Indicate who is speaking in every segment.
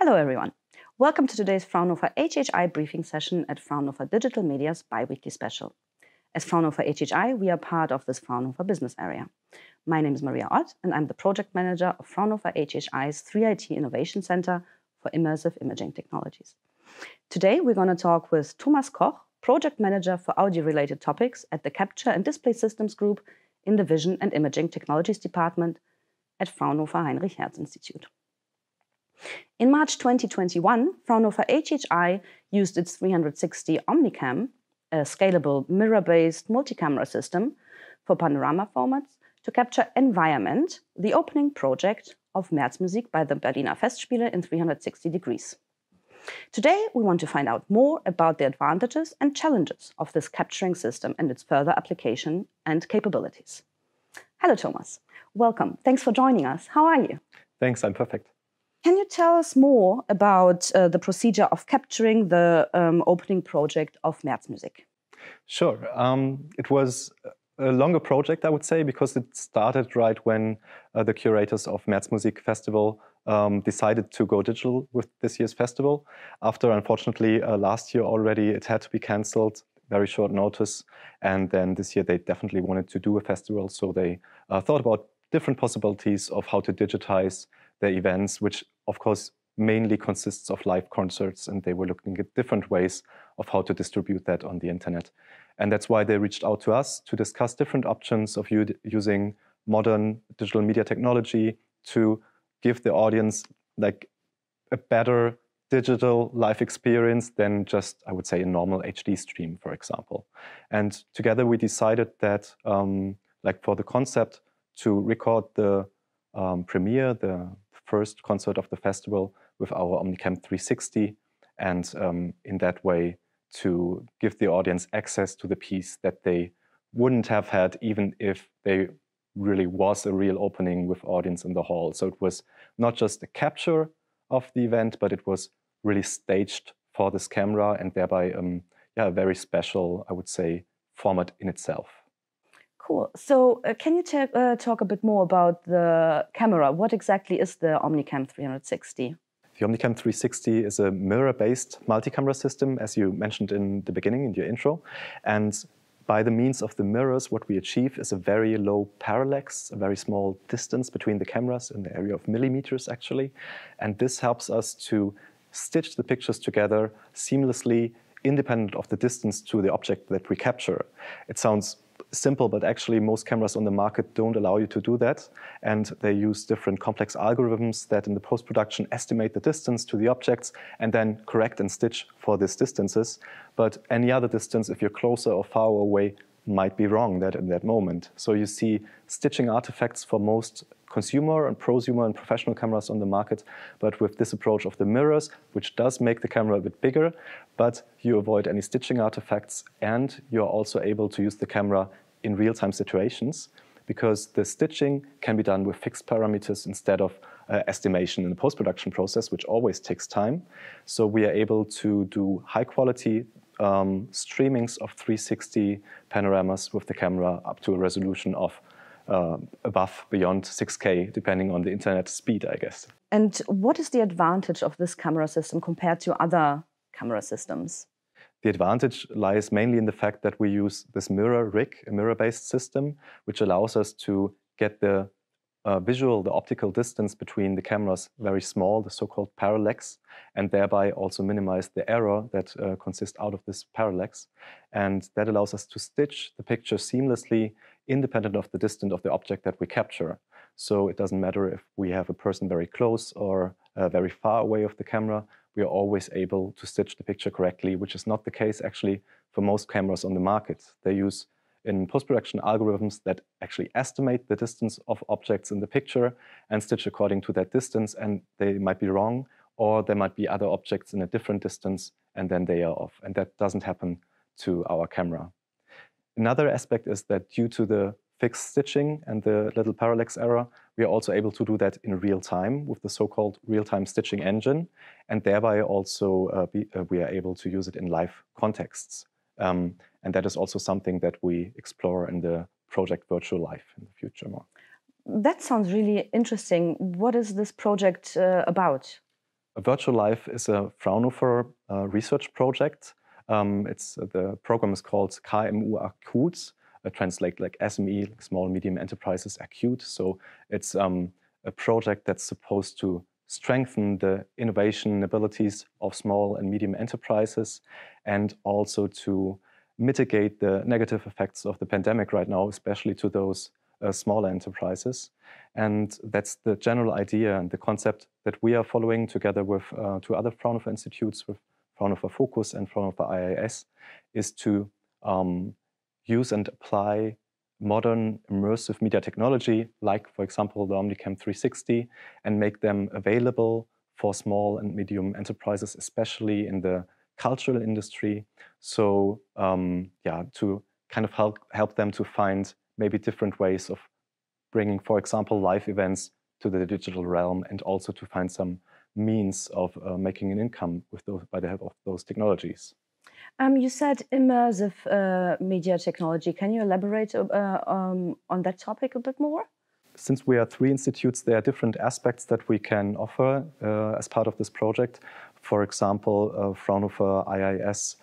Speaker 1: Hello everyone. Welcome to today's Fraunhofer HHI briefing session at Fraunhofer Digital Media's bi-weekly special. As Fraunhofer HHI, we are part of this Fraunhofer business area. My name is Maria Ott and I'm the project manager of Fraunhofer HHI's 3IT Innovation Center for Immersive Imaging Technologies. Today we're going to talk with Thomas Koch, project manager for audio-related topics at the Capture and Display Systems Group in the Vision and Imaging Technologies Department at Fraunhofer Heinrich-Hertz-Institut. In March 2021, Fraunhofer HHI used its 360 OmniCam, a scalable mirror-based multi-camera system for Panorama formats, to capture Environment, the opening project of MaerzMusik by the Berliner Festspiele in 360 degrees. Today, we want to find out more about the advantages and challenges of this capturing system and its further application and capabilities. Hello, Thomas. Welcome. Thanks for joining us. How are you?
Speaker 2: Thanks, I'm perfect.
Speaker 1: Can you tell us more about the procedure of capturing the opening project of MaerzMusik?
Speaker 2: Sure. It was a longer project, I would say, because it started right when the curators of MaerzMusik Festival decided to go digital with this year's festival. After, unfortunately, last year already, it had to be cancelled, very short notice. And then this year, they definitely wanted to do a festival. So they thought about different possibilities of how to digitize their events, which of course mainly consists of live concerts, and they were looking at different ways of how to distribute that on the internet. And that's why they reached out to us to discuss different options of using modern digital media technology to give the audience like a better digital live experience than just, I would say, a normal HD stream, for example. And together we decided that like for the concept to record the premiere, the first concert of the festival with our OmniCam360, and in that way to give the audience access to the piece that they wouldn't have had even if they really was a real opening with audience in the hall. So it was not just a capture of the event, but it was really staged for this camera and thereby a very special, I would say, format in itself.
Speaker 1: Cool. So can you talk a bit more about the camera? What exactly is the OmniCam360?
Speaker 2: The OmniCam360 is a mirror-based multi-camera system, as you mentioned in the beginning, in your intro. And by the means of the mirrors, what we achieve is a very low parallax, a very small distance between the cameras in the area of millimeters, actually. And this helps us to stitch the pictures together seamlessly, independent of the distance to the object that we capture. It sounds simple, but actually most cameras on the market don't allow you to do that. And they use different complex algorithms that in the post-production estimate the distance to the objects and then correct and stitch for these distances. But any other distance, if you're closer or far away, might be wrong in that moment. So you see stitching artifacts for most consumer and prosumer and professional cameras on the market, but with this approach of the mirrors, which does make the camera a bit bigger, but you avoid any stitching artifacts, and you're also able to use the camera in real-time situations, because the stitching can be done with fixed parameters instead of estimation in the post-production process, which always takes time. So we are able to do high-quality streamings of 360 panoramas with the camera up to a resolution of beyond 6K, depending on the internet speed, I guess.
Speaker 1: And what is the advantage of this camera system compared to other camera systems?
Speaker 2: The advantage lies mainly in the fact that we use this mirror rig, a mirror-based system, which allows us to get the the optical distance between the cameras very small, the so-called parallax, and thereby also minimize the error that consists out of this parallax. And that allows us to stitch the picture seamlessly, independent of the distance of the object that we capture. So it doesn't matter if we have a person very close or very far away of the camera, we are always able to stitch the picture correctly, which is not the case actually for most cameras on the market. They use in post-production algorithms that actually estimate the distance of objects in the picture and stitch according to that distance, and they might be wrong, or there might be other objects in a different distance and then they are off, and that doesn't happen to our camera. Another aspect is that due to the fixed stitching and the little parallax error, we are also able to do that in real time with the so-called real-time stitching engine, and thereby also we are able to use it in live contexts. And that is also something that we explore in the project Virtual Live in the future more.
Speaker 1: That sounds really interesting. What is this project about?
Speaker 2: Virtual Life is a Fraunhofer research project. The program is called KMU Akut, translate like SME, like small medium enterprises acute. So it's a project that's supposed to strengthen the innovation abilities of small and medium enterprises, and also to mitigate the negative effects of the pandemic right now, especially to those smaller enterprises. And that's the general idea and the concept that we are following together with two other Fraunhofer institutes, with Fraunhofer Focus and Fraunhofer IIS, is to use and apply modern immersive media technology, like, for example, the OmniCam360, and make them available for small and medium enterprises, especially in the cultural industry. So to kind of help them to find maybe different ways of bringing, for example, live events to the digital realm, and also to find some means of making an income with those, by the help of those technologies.
Speaker 1: You said immersive media technology. Can you elaborate on that topic a bit more?
Speaker 2: Since we are three institutes, there are different aspects that we can offer as part of this project. For example, Fraunhofer IIS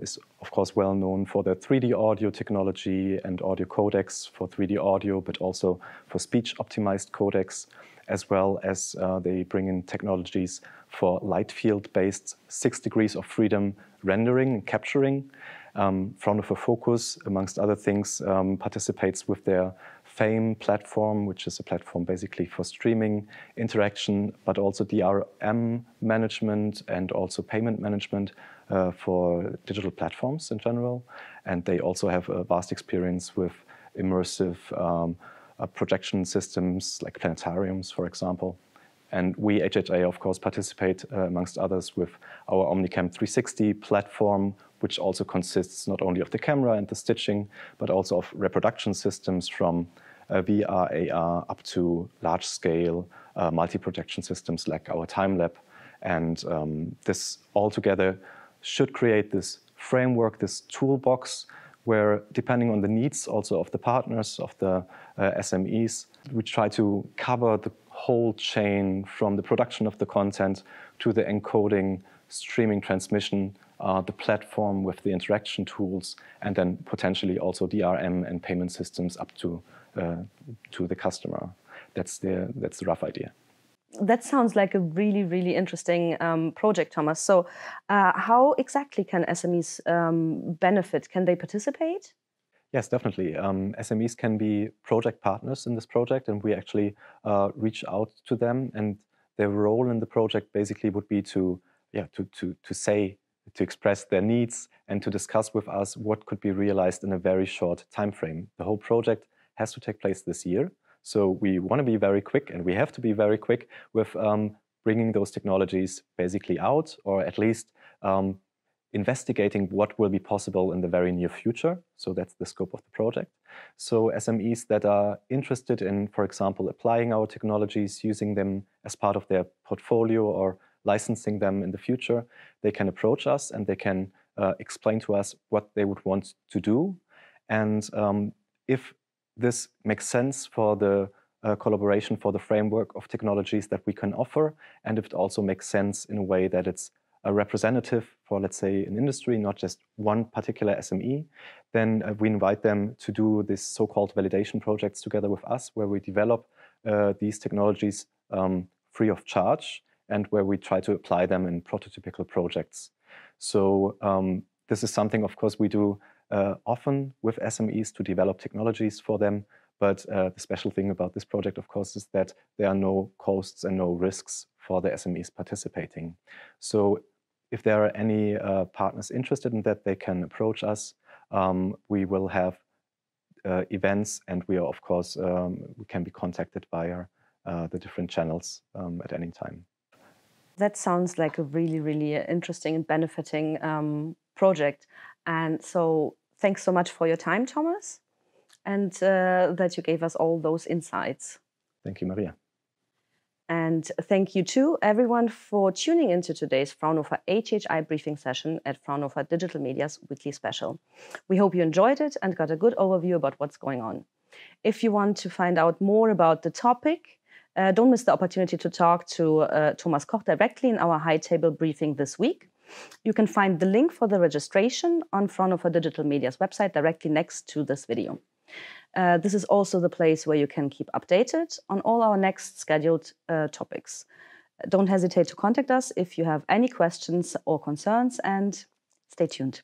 Speaker 2: is, of course, well known for the 3D audio technology and audio codecs for 3D audio, but also for speech-optimized codecs, as well as they bring in technologies for light field-based 6 degrees of freedom rendering and capturing. Fraunhofer Focus, amongst other things, participates with their Fame platform, which is a platform basically for streaming interaction, but also DRM management and also payment management for digital platforms in general. And they also have a vast experience with immersive projection systems like planetariums, for example. And we, HHI, of course, participate, amongst others, with our OmniCam360 platform, which also consists not only of the camera and the stitching, but also of reproduction systems from VR, AR, up to large-scale multi-projection systems like our time-lab. And this altogether should create this framework, this toolbox, where, depending on the needs also of the partners, of the SMEs, we try to cover the whole chain from the production of the content to the encoding, streaming, transmission, the platform with the interaction tools, and then potentially also DRM and payment systems up to the customer. That's the rough idea.
Speaker 1: That sounds like a really, really interesting project, Thomas. So how exactly can SMEs benefit? Can they participate?
Speaker 2: Yes, definitely. SMEs can be project partners in this project, and we actually reach out to them. And their role in the project basically would be to express their needs and to discuss with us what could be realized in a very short time frame. The whole project has to take place this year. So we want to be very quick, and we have to be very quick with bringing those technologies basically out, or at least investigating what will be possible in the very near future. So that's the scope of the project. So SMEs that are interested in, for example, applying our technologies, using them as part of their portfolio or licensing them in the future, they can approach us and they can explain to us what they would want to do. And if this makes sense for the collaboration, for the framework of technologies that we can offer, and if it also makes sense in a way that it's a representative for, let's say, an industry, not just one particular SME, then we invite them to do this so-called validation projects together with us, where we develop these technologies free of charge, and where we try to apply them in prototypical projects. So this is something, of course, we do often with SMEs to develop technologies for them. But the special thing about this project, of course, is that there are no costs and no risks for the SMEs participating. So if there are any partners interested in that, they can approach us. We will have events, and we are, of course, we can be contacted via the different channels at any time.
Speaker 1: That sounds like a really, really interesting and benefiting project. And so thanks so much for your time, Thomas, and that you gave us all those insights.
Speaker 2: Thank you, Maria.
Speaker 1: And thank you to everyone for tuning into today's Fraunhofer HHI briefing session at Fraunhofer Digital Media's weekly special. We hope you enjoyed it and got a good overview about what's going on. If you want to find out more about the topic, Don't miss the opportunity to talk to Thomas Koch directly in our high table briefing this week. You can find the link for the registration on Fraunhofer Digital Media's website directly next to this video. This is also the place where you can keep updated on all our next scheduled topics. Don't hesitate to contact us if you have any questions or concerns, and stay tuned.